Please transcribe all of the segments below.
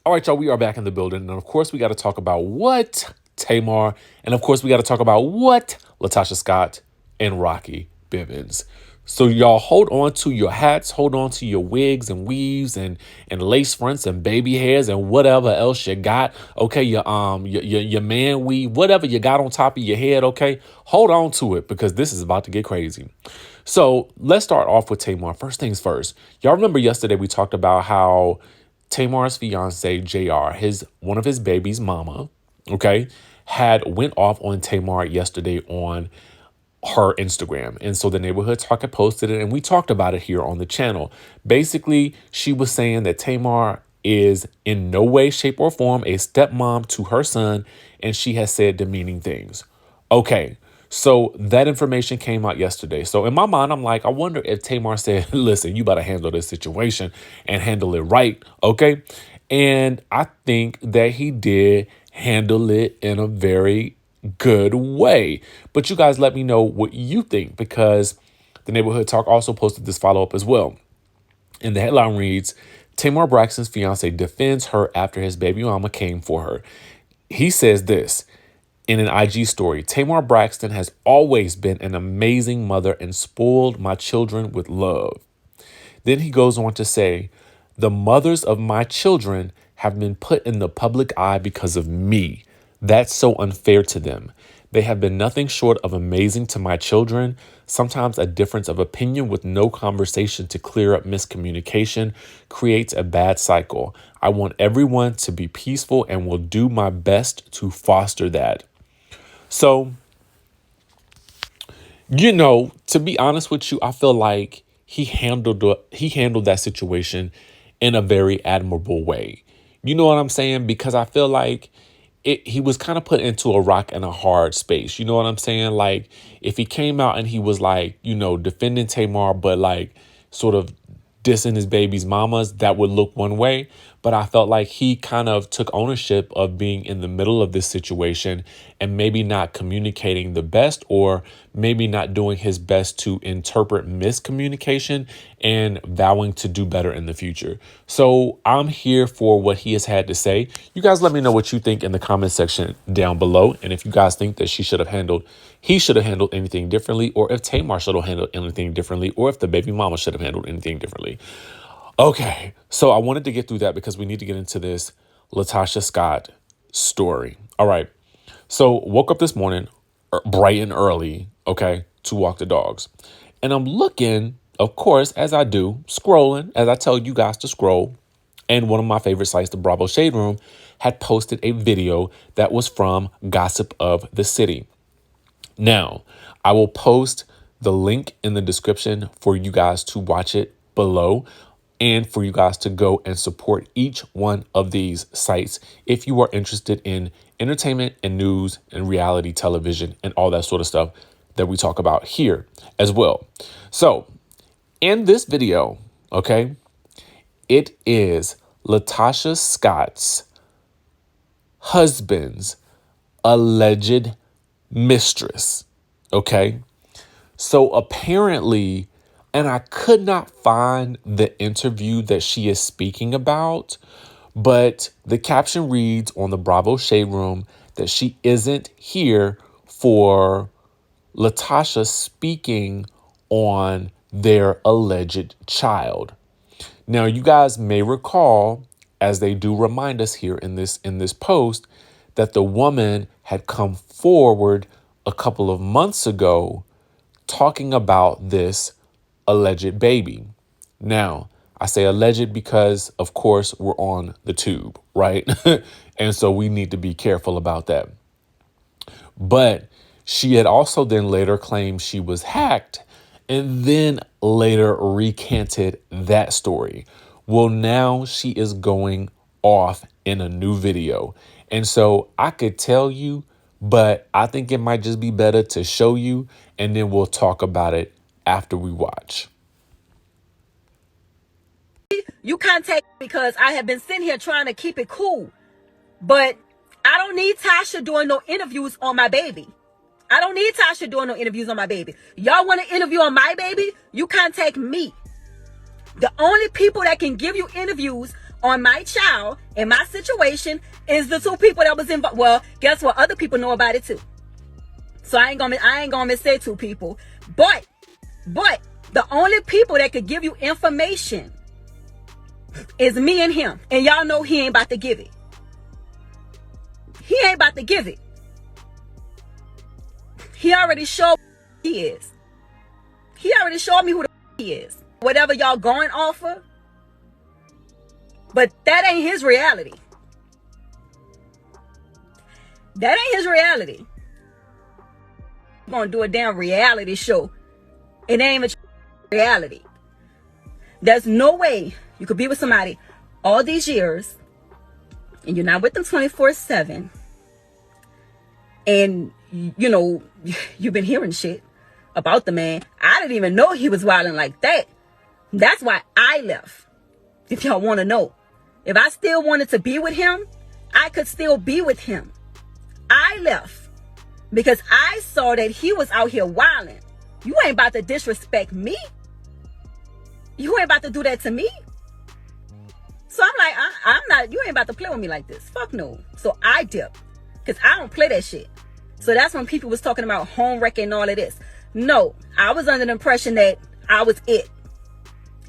All right, y'all, we are back in the building. And of course, we got to talk about what Tamar, and of course, we got to talk about what Latasha Scott and Rocky Bibbins. So y'all hold on to your hats, hold on to your wigs and weaves and lace fronts and baby hairs and whatever else you got. Okay, your man weave, whatever you got on top of your head, okay? Hold on to it because this is about to get crazy. So let's start off with Tamar. First things first. Y'all remember yesterday we talked about how Tamar'S fiance, JR, one of his baby's mama, okay, had went off on Tamar yesterday on her Instagram. And so the Neighborhood Talk had posted it and we talked about it here on the channel. Basically, she was saying that Tamar is in no way, shape, or form a stepmom to her son, and she has said demeaning things. Okay, so that information came out yesterday. So in my mind, I'm like, I wonder if Tamar said, listen, you better handle this situation and handle it right, okay? And I think that he did handle it in a very good way. But you guys let me know what you think, because the Neighborhood Talk also posted this follow-up as well. And the headline reads, Tamar Braxton's fiance defends her after his baby mama came for her. He says this in an IG story: Tamar Braxton has always been an amazing mother and spoiled my children with love. Then he goes on to say, the mothers of my children have been put in the public eye because of me. That's so unfair to them. They have been nothing short of amazing to my children. Sometimes a difference of opinion with no conversation to clear up miscommunication creates a bad cycle. I want everyone to be peaceful and will do my best to foster that. So, to be honest with you, I feel like he handled that situation in a very admirable way. You know what I'm saying? Because I feel like he was kind of put into a rock and a hard space. You know what I'm saying? Like, if he came out and he was like, defending Tamar, but like sort of dissing his baby's mamas, that would look one way. But I felt like he kind of took ownership of being in the middle of this situation and maybe not communicating the best, or maybe not doing his best to interpret miscommunication and vowing to do better in the future. So I'm here for what he has had to say. You guys let me know what you think in the comment section down below. And if you guys think that he should have handled anything differently, or if Tamar should have handled anything differently, or if the baby mama should have handled anything differently. Okay, so I wanted to get through that because we need to get into this Latasha Scott story. All right, so woke up this morning bright and early, okay, to walk the dogs. And I'm looking, of course, as I do, scrolling, as I tell you guys to scroll. And one of my favorite sites, the Bravo Shade Room, had posted a video that was from Gossip of the City. Now, I will post the link in the description for you guys to watch it below, and for you guys to go and support each one of these sites if you are interested in entertainment and news and reality television and all that sort of stuff that we talk about here as well. So in this video, okay, it is Latasha Scott's husband's alleged mistress. Okay. So apparently, and I could not find the interview that she is speaking about, but the caption reads on the Bravo Shade Room that she isn't here for Latasha speaking on their alleged child. Now, you guys may recall, as they do remind us here in this post, that the woman had come forward a couple of months ago talking about this alleged baby. Now, I say alleged because, of course, we're on the tube, right? And so we need to be careful about that. But she had also then later claimed she was hacked, and then later recanted that story. Well, now she is going off in a new video. And so I could tell you, but I think it might just be better to show you, and then we'll talk about it after we watch. You contact because I have been sitting here trying to keep it cool. But I don't need Tasha doing no interviews on my baby. I don't need Tasha doing no interviews on my baby. Y'all want to interview on my baby? You contact me. The only people that can give you interviews on my child and my situation is the two people that was involved. Well, guess what? Other people know about it too. So I ain't gonna say two people, but the only people that could give you information is me and him, and y'all know he ain't about to give it. He ain't about to give it. He already showed he is. He already showed me who the he is. Whatever y'all going off of, but that ain't his reality. That ain't his reality. I'm gonna do a damn reality show. It ain't even reality. There's no way you could be with somebody all these years and you're not with them 24/7, and you know you've been hearing shit about the man. I didn't even know he was wilding like that. That's why I left. If y'all want to know, if I still wanted to be with him, I could still be with him. I left because I saw that he was out here wilding. You ain't about to disrespect me. You ain't about to do that to me. So I'm like, I'm not, you ain't about to play with me like this. Fuck no. So I dipped because I don't play that shit. So that's when people was talking about home wrecking and all of this. No, I was under the impression that I was it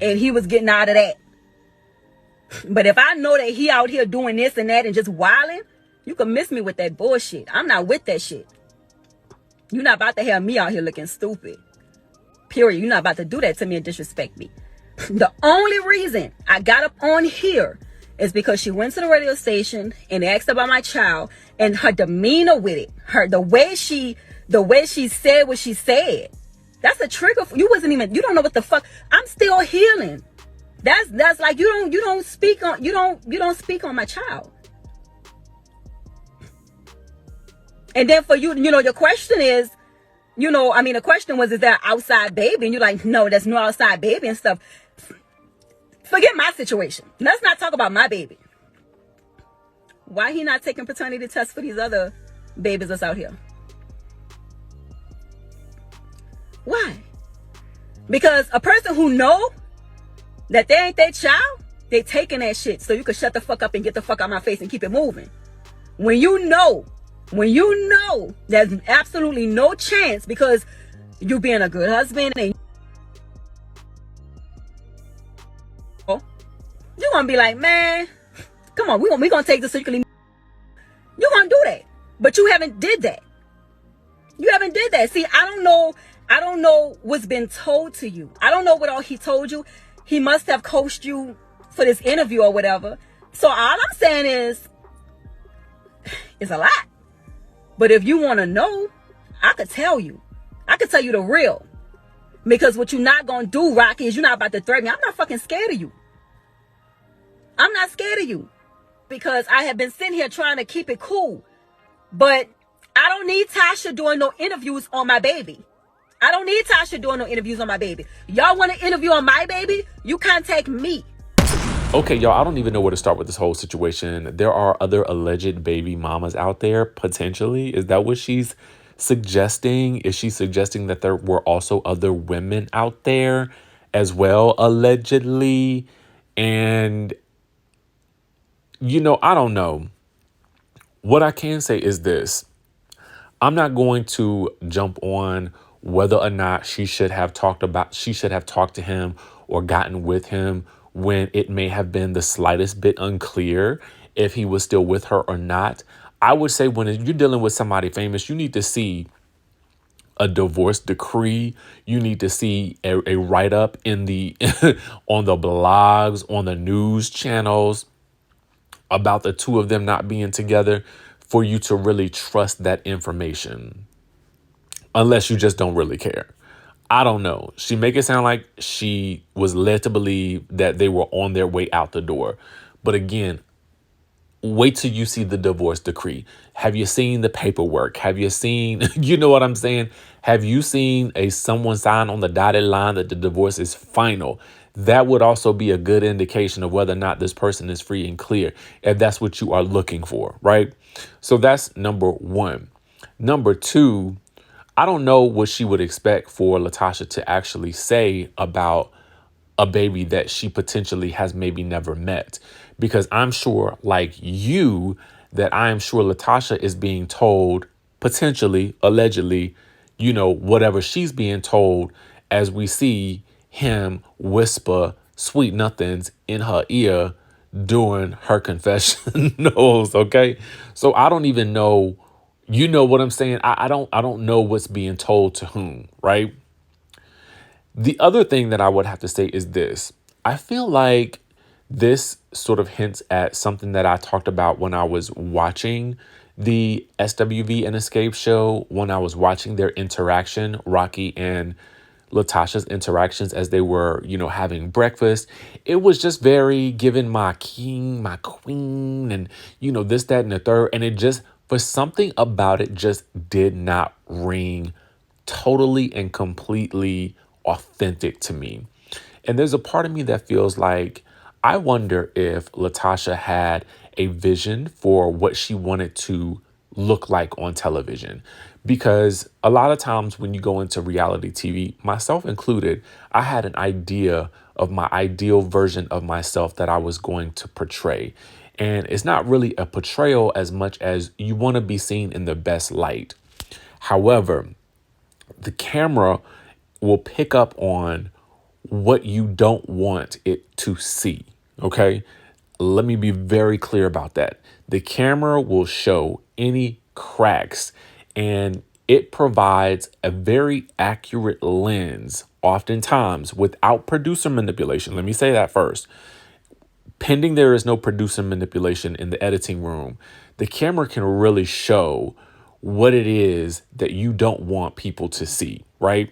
and he was getting out of that. But if I know that he out here doing this and that and just wilding, you can miss me with that bullshit. I'm not with that shit. You're not about to have me out here looking stupid. Period. You're not about to do that to me and disrespect me. The only reason I got up on here is because she went to the radio station and asked about my child, and her demeanor with it, the way she said what she said. That's a trigger. You don't know what the fuck. I'm still healing. That's like you don't speak on my child. And then for you, your question is, the question was, is there outside baby? And you're like, no, there's no outside baby and stuff. Forget my situation. Let's not talk about my baby. Why he not taking paternity tests for these other babies that's out here? Why? Because a person who know that they ain't their child, they taking that shit so you can shut the fuck up and get the fuck out of my face and keep it moving. When you know there's absolutely no chance because you being a good husband and you're gonna be like, man, come on, we gonna take this so you can leave. You're gonna do that. But you haven't did that. You haven't did that. See, I don't know what's been told to you. I don't know what all he told you. He must have coached you for this interview or whatever. So all I'm saying is, it's a lot. But if you want to know, I could tell you. I could tell you the real. Because what you're not going to do, Rocky, is you're not about to threaten me. I'm not fucking scared of you. I'm not scared of you. Because I have been sitting here trying to keep it cool. But I don't need Tasha doing no interviews on my baby. I don't need Tasha doing no interviews on my baby. Y'all want to interview on my baby? You contact me. Okay, y'all, I don't even know where to start with this whole situation. There are other alleged baby mamas out there, potentially. Is that what she's suggesting? Is she suggesting that there were also other women out there as well, allegedly? And, I don't know. What I can say is this. I'm not going to jump on whether or not she should have talked to him or gotten with him when it may have been the slightest bit unclear if he was still with her or not. I would say when you're dealing with somebody famous, you need to see a divorce decree. You need to see a write-up in the on the blogs, on the news channels about the two of them not being together for you to really trust that information. Unless you just don't really care. I don't know. She make it sound like she was led to believe that they were on their way out the door. But again, wait till you see the divorce decree. Have you seen the paperwork? Have you seen, you know what I'm saying? Have you seen someone sign on the dotted line that the divorce is final? That would also be a good indication of whether or not this person is free and clear, if that's what you are looking for, right? So that's number one. Number two, I don't know what she would expect for Latasha to actually say about a baby that she potentially has maybe never met. because I'm sure, like you, that I am sure Latasha is being told, potentially, allegedly, whatever she's being told, as we see him whisper sweet nothings in her ear during her confession knows. Okay. So I don't even know, you know what I'm saying? I don't know what's being told to whom, right? The other thing that I would have to say is this. I feel like this sort of hints at something that I talked about when I was watching the SWV and Xscape show, when I was watching their interaction, Rocky and Latasha's interactions as they were, having breakfast. It was just very given my king, my queen, and, this, that, and the third. And it just, for something about it, just did not ring totally and completely authentic to me. And there's a part of me that feels like I wonder if Latasha had a vision for what she wanted to look like on television. Because a lot of times when you go into reality TV, myself included, I had an idea of my ideal version of myself that I was going to portray. And it's not really a portrayal as much as you want to be seen in the best light. However, the camera will pick up on what you don't want it to see. Okay. Let me be very clear about that. The camera will show any cracks, and it provides a very accurate lens, oftentimes without producer manipulation. Let me say that first. Pending there is no producer manipulation in the editing room, the camera can really show what it is that you don't want people to see, right?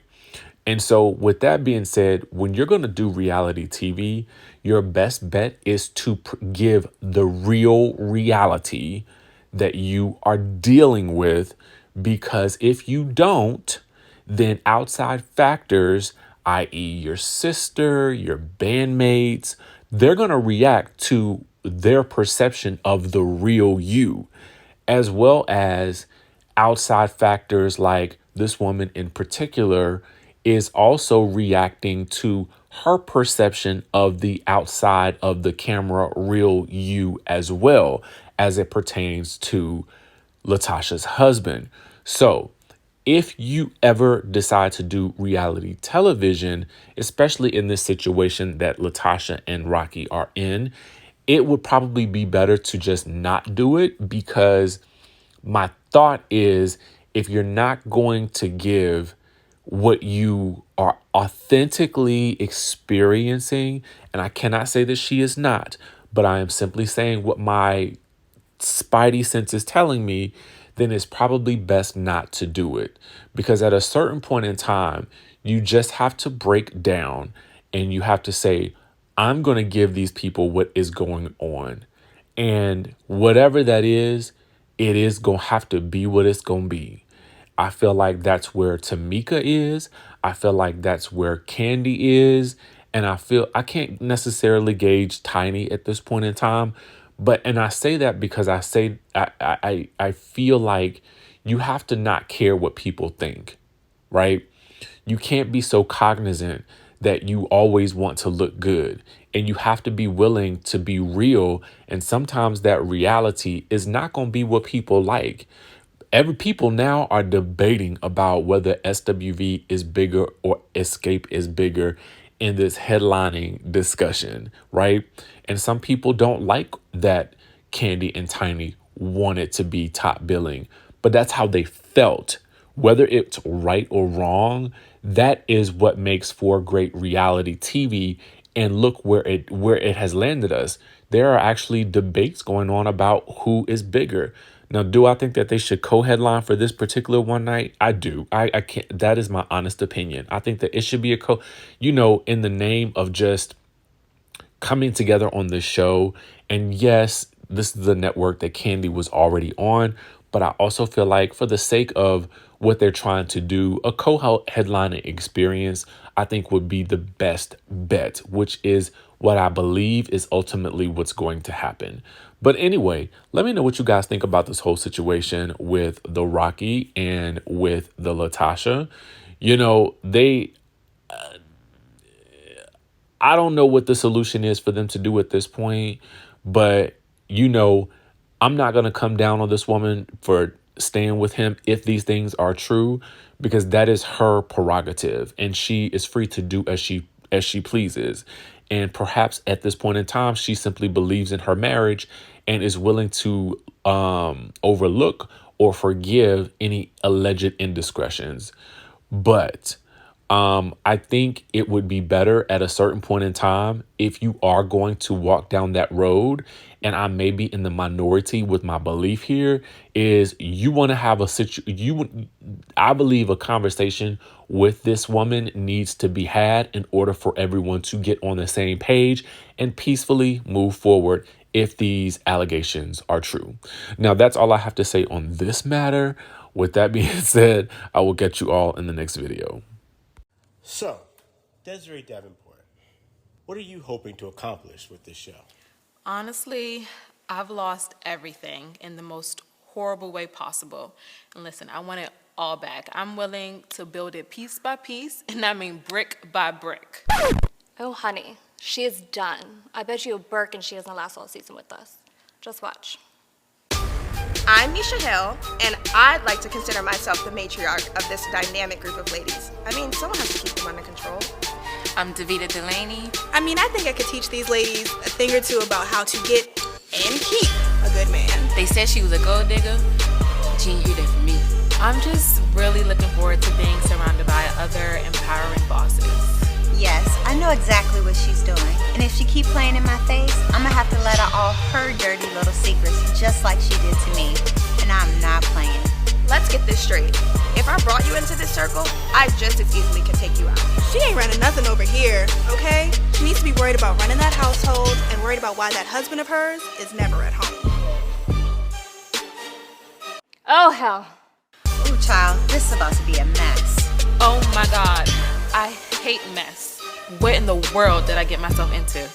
And so with that being said, when you're going to do reality TV, your best bet is to give the real reality that you are dealing with, because if you don't, then outside factors, i.e. your sister, your bandmates, they're going to react to their perception of the real you, as well as outside factors like this woman in particular is also reacting to her perception of the outside of the camera real you, as well as it pertains to Latasha's husband. So if you ever decide to do reality television, especially in this situation that Latasha and Rocky are in, it would probably be better to just not do it, because my thought is, if you're not going to give what you are authentically experiencing, and I cannot say that she is not, but I am simply saying what my spidey sense is telling me, then it's probably best not to do it. Because at a certain point in time, you just have to break down and you have to say, I'm going to give these people what is going on. And whatever that is, it is going to have to be what it's going to be. I feel like that's where Tamika is. I feel like that's where Candy is. And I feel I can't necessarily gauge Tiny at this point in time. And I say that because I feel like you have to not care what people think, right? You can't be so cognizant that you always want to look good, and you have to be willing to be real. And sometimes that reality is not going to be what people like. Every people now are debating about whether SWV is bigger or Xscape is bigger in this headlining discussion, right? And some people don't like that Candy and Tiny wanted to be top billing, but that's how they felt. Whether it's right or wrong, that is what makes for great reality TV. And look where it has landed us. There are actually debates going on about who is bigger. Now, do I think that they should co-headline for this particular one night? I do. I can't. That is my honest opinion. I think that it should be in the name of just coming together on this show. And yes, this is the network that Candy was already on. But I also feel like for the sake of what they're trying to do, a co-headlining experience, I think would be the best bet, which is what I believe is ultimately what's going to happen. But anyway, let me know what you guys think about this whole situation with the Rocky and with the Latasha. I don't know what the solution is for them to do at this point, But, you know, I'm not going to come down on this woman for staying with him if these things are true, because that is her prerogative and she is free to do as she pleases. And perhaps at this point in time, she simply believes in her marriage and is willing to overlook or forgive any alleged indiscretions. But I think it would be better at a certain point in time if you are going to walk down that road, and I may be in the minority with my belief here, is you want to have I believe a conversation with this woman needs to be had in order for everyone to get on the same page and peacefully move forward if these allegations are true. Now, that's all I have to say on this matter. With that being said, I will catch you all in the next video. So, Desiree Davenport, what are you hoping to accomplish with this show? Honestly, I've lost everything in the most horrible way possible. And listen, I want it all back. I'm willing to build it piece by piece, and I mean brick by brick. Oh, honey, she is done. I bet you a Burke and she doesn't last all season with us. Just watch. I'm Misha Hill, and I'd like to consider myself the matriarch of this dynamic group of ladies. I mean, someone has to keep them under control. I'm Davita Delaney. I think I could teach these ladies a thing or two about how to get and keep a good man. They said she was a gold digger, but she ain't hear that from me. I'm just really looking forward to being surrounded by other empowering bosses. Yes, I know exactly what she's doing. And if she keep playing in my face, I'm gonna have to let out all her dirty little secrets just like she did to me. And I'm not playing. Let's get this straight. If I brought you into this circle, I just as easily can take you out. She ain't running nothing over here, okay? She needs to be worried about running that household and worried about why that husband of hers is never at home. Oh, hell. Ooh, child, this is about to be a mess. Oh my God, I hate mess. What in the world did I get myself into?